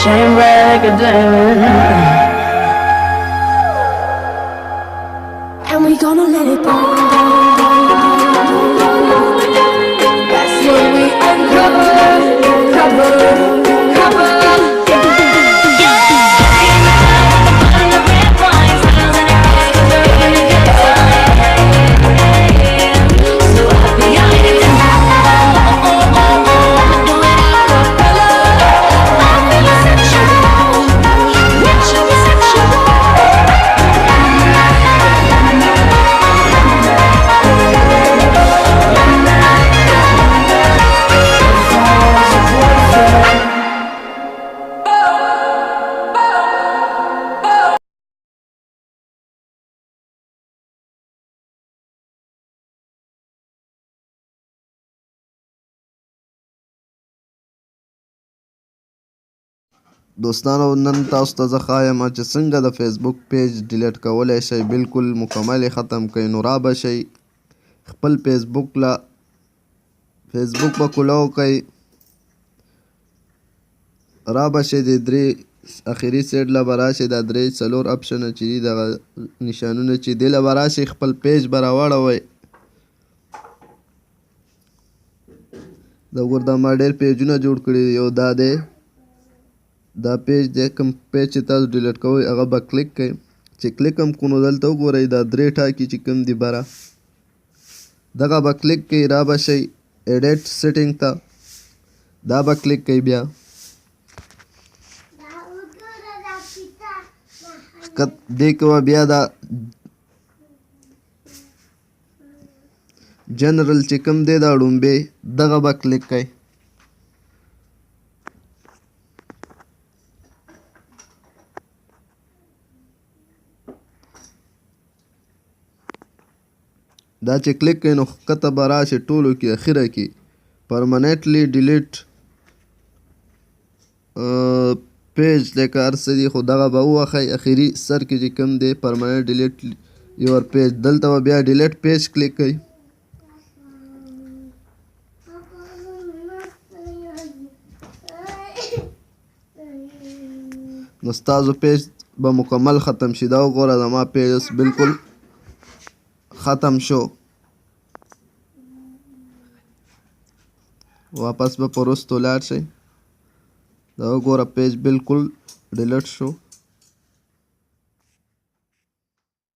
shine bright like a diamond. And we gonna let it burn. That's when we uncover, cover, cover. دوستانو نن تاسو ته زه ښایم چې څنګه د فیسبوک پیج ډیلیټ کولی شئ بالکل مکمل یې ختم کړئ نو را به شئ خپل فیسبوک به کولو کوئ را به شئ د درې اخري سیډ له به راشئ دا درې څلور اپشنه چې دي دغه نشانونه چې دې له به راشئ خپل پیج به راواړوئ دا ګور دا ما ډېر پیجونه جوړ کړي یو دا دی دا پیج دی کوم پیج چې تاسو ډیلیټ کوئ هغه به کلیک کړئ چې کلیک هم کړو نو دلته وګورئ دا درې ټاکي چې کوم دي بره دغه به کلیک کړئ را به شئ ایډیټ سیټینګ ته دا به کلیک کړئ بیا دې کې به بیا دا جنرل چې کوم دی دا ړومبې دغه به کلیک کړئ دا چې کلیک کړئ نو ښکته به راشي ټولو کې اخره کې پرمننټلی ډیلیټ پیج لکه هر څه دي خو دغه به ووهئ اخري سر کې چې کوم دی پرمننټ ډیلیټ یور پیج دلته به بیا ډیلیټ پیج کلیک کړئ نو ستاسو پیج به مکمل ختم شي دا وګوره زما پیج اوس بالکل ختم شو واپس به په وروستو لاړ شئ دا وګوره پیج بالکل ډیلیټ شو